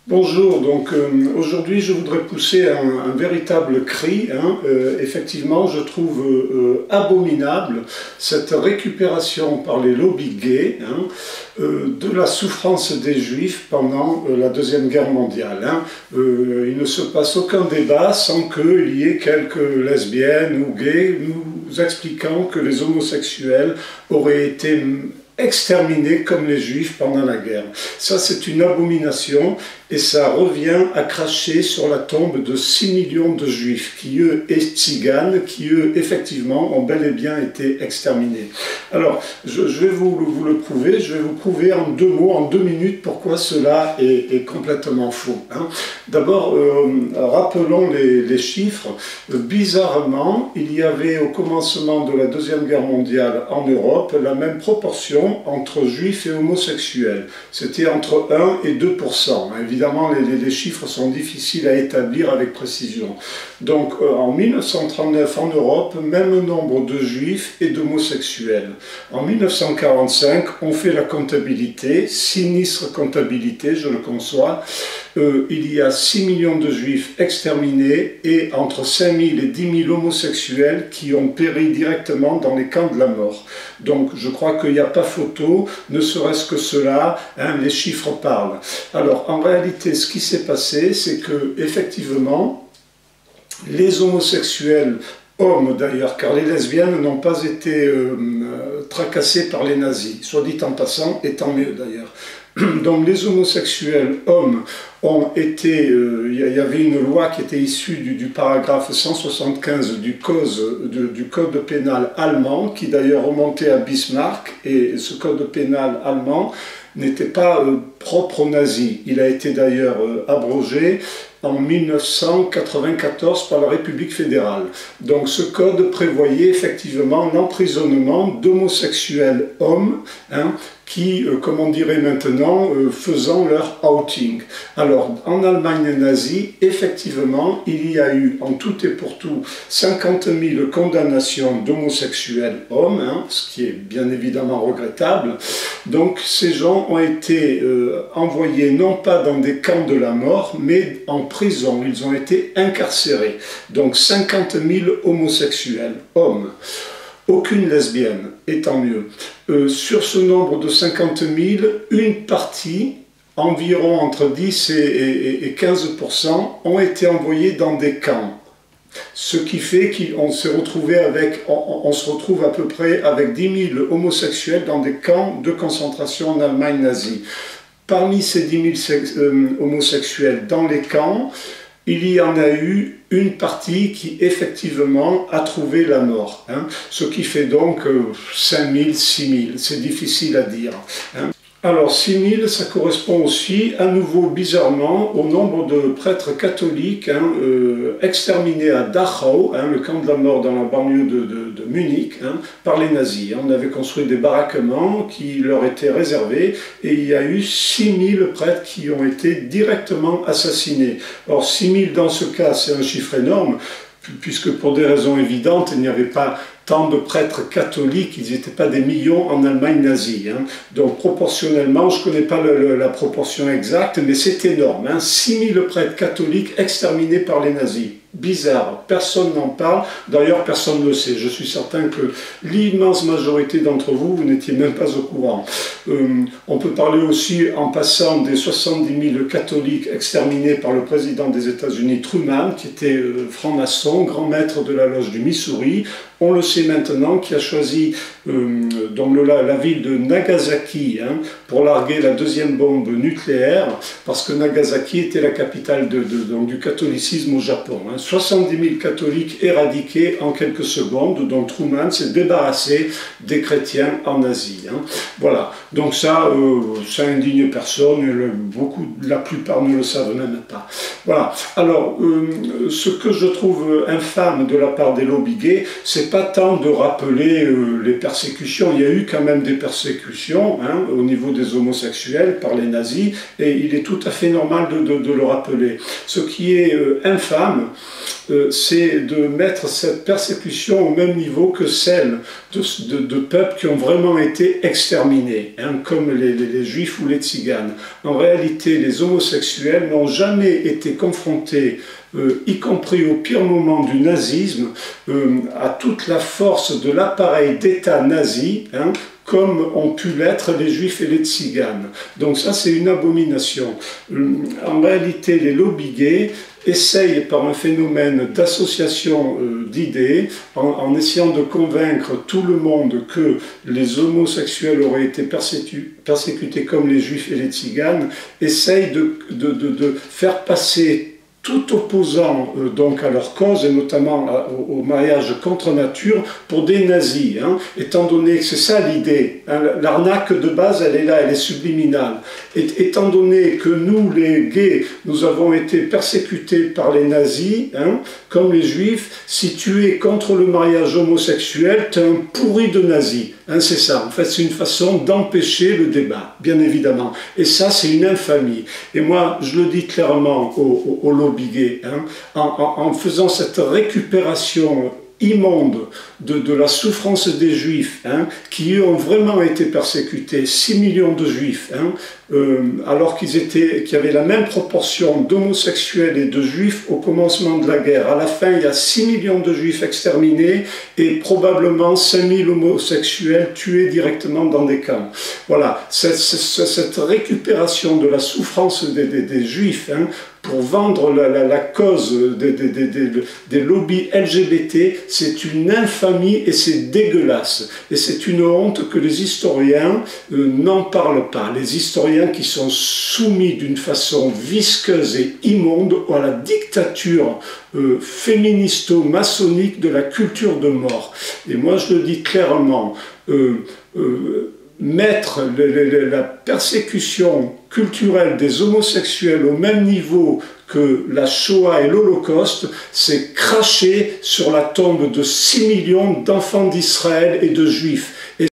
Bonjour, aujourd'hui je voudrais pousser un véritable cri. Effectivement, je trouve abominable cette récupération par les lobbies gays de la souffrance des Juifs pendant la Deuxième Guerre mondiale. Il ne se passe aucun débat sans qu'il y ait quelques lesbiennes ou gays nous expliquant que les homosexuels auraient été exterminés comme les Juifs pendant la guerre. Ça, c'est une abomination et ça revient à cracher sur la tombe de 6 millions de Juifs qui, eux, et tziganes, qui, eux, effectivement, ont bel et bien été exterminés. Alors, je vais vous le prouver, je vais vous prouver en 2 mots, en 2 minutes, pourquoi cela est complètement faux. D'abord, rappelons les chiffres. Bizarrement, il y avait au commencement de la Deuxième Guerre mondiale en Europe la même proportion entre juifs et homosexuels. C'était entre 1 et 2%. Évidemment, les chiffres sont difficiles à établir avec précision. Donc, en 1939, en Europe, même nombre de juifs et d'homosexuels. En 1945, on fait la comptabilité, sinistre comptabilité, je le conçois. Il y a 6 millions de juifs exterminés et entre 5 000 et 10 000 homosexuels qui ont péri directement dans les camps de la mort. Donc je crois qu'il n'y a pas photo, ne serait-ce que cela, les chiffres parlent. Alors en réalité, ce qui s'est passé, c'est que effectivement, les homosexuels, hommes d'ailleurs, car les lesbiennes n'ont pas été tracassées par les nazis, soit dit en passant, et tant mieux d'ailleurs. Donc les homosexuels hommes ont été, il y avait une loi qui était issue du paragraphe 175 du code pénal allemand, qui d'ailleurs remontait à Bismarck, et ce code pénal allemand n'était pas propre aux nazis. Il a été d'ailleurs abrogé en 1994 par la République fédérale. Donc ce code prévoyait effectivement l'emprisonnement d'homosexuels hommes qui, comme on dirait maintenant, faisant leur outing. Alors, en Allemagne nazie, effectivement, il y a eu en tout et pour tout 50 000 condamnations d'homosexuels hommes, ce qui est bien évidemment regrettable. Donc, ces gens ont été envoyés non pas dans des camps de la mort, mais en prison. Ils ont été incarcérés. Donc, 50 000 homosexuels hommes. Aucune lesbienne, et tant mieux. Sur ce nombre de 50 000, une partie, environ entre 10 et 15%, ont été envoyés dans des camps. Ce qui fait qu'on se retrouve à peu près avec 10 000 homosexuels dans des camps de concentration en Allemagne nazie. Parmi ces 10 000 homosexuels dans les camps, il y en a eu une partie qui effectivement a trouvé la mort, ce qui fait donc 5 000, 6 000, c'est difficile à dire. Alors 6 000, ça correspond aussi à nouveau bizarrement au nombre de prêtres catholiques exterminés à Dachau, le camp de la mort dans la banlieue de Munich, par les nazis. On avait construit des baraquements qui leur étaient réservés et il y a eu 6 000 prêtres qui ont été directement assassinés. Or 6 000 dans ce cas, c'est un chiffre énorme, puisque pour des raisons évidentes, il n'y avait pas tant de prêtres catholiques, ils n'étaient pas des millions en Allemagne nazie. Donc proportionnellement, je ne connais pas la proportion exacte, mais c'est énorme. 6 000 prêtres catholiques exterminés par les nazis. Bizarre, personne n'en parle, d'ailleurs personne ne le sait. Je suis certain que l'immense majorité d'entre vous, vous n'étiez même pas au courant. On peut parler aussi en passant des 70 000 catholiques exterminés par le président des États-Unis, Truman, qui était franc-maçon, grand maître de la loge du Missouri. On le sait maintenant, qui a choisi la ville de Nagasaki pour larguer la deuxième bombe nucléaire, parce que Nagasaki était la capitale du catholicisme au Japon. 70 000 catholiques éradiqués en quelques secondes, dont Truman s'est débarrassé des chrétiens en Asie. Voilà, donc ça indigne personne, la plupart ne le savent même pas. Voilà, alors ce que je trouve infâme de la part des lobbies gays, c'est pas tant de rappeler les persécutions, il y a eu quand même des persécutions au niveau des homosexuels par les nazis, et il est tout à fait normal de le rappeler. Ce qui est infâme, c'est de mettre cette persécution au même niveau que celle de peuples qui ont vraiment été exterminés, hein, comme les Juifs ou les Tziganes. En réalité, les homosexuels n'ont jamais été confrontés, y compris au pire moment du nazisme, à toute la force de l'appareil d'État nazi, hein, comme ont pu l'être les Juifs et les Tziganes. Donc ça, c'est une abomination. En réalité, les lobbies gays essayent, par un phénomène d'association d'idées, en essayant de convaincre tout le monde que les homosexuels auraient été persécutés comme les Juifs et les Tziganes, essayent de faire passer tout opposant donc à leur cause, et notamment au mariage contre nature, pour des nazis, hein, étant donné que c'est ça l'idée, hein, l'arnaque de base elle est là, elle est subliminale, étant donné que nous les gays, nous avons été persécutés par les nazis, hein, comme les juifs, si tu es contre le mariage homosexuel, tu es un pourri de nazi, hein, c'est ça, en fait c'est une façon d'empêcher le débat, bien évidemment, et ça c'est une infamie, et moi je le dis clairement au lobby gay, hein, en faisant cette récupération immonde de la souffrance des Juifs, hein, qui eux ont vraiment été persécutés, 6 millions de Juifs, hein, alors qu'il y avait la même proportion d'homosexuels et de Juifs au commencement de la guerre. À la fin, il y a 6 millions de Juifs exterminés et probablement 5000 homosexuels tués directement dans des camps. Voilà, cette récupération de la souffrance des Juifs, hein, pour vendre la cause des lobbies LGBT, c'est une infamie et c'est dégueulasse. Et c'est une honte que les historiens n'en parlent pas. Les historiens qui sont soumis d'une façon visqueuse et immonde à la dictature féministo-maçonnique de la culture de mort. Et moi je le dis clairement, mettre la persécution culturelle des homosexuels au même niveau que la Shoah et l'Holocauste, c'est cracher sur la tombe de 6 millions d'enfants d'Israël et de Juifs. Et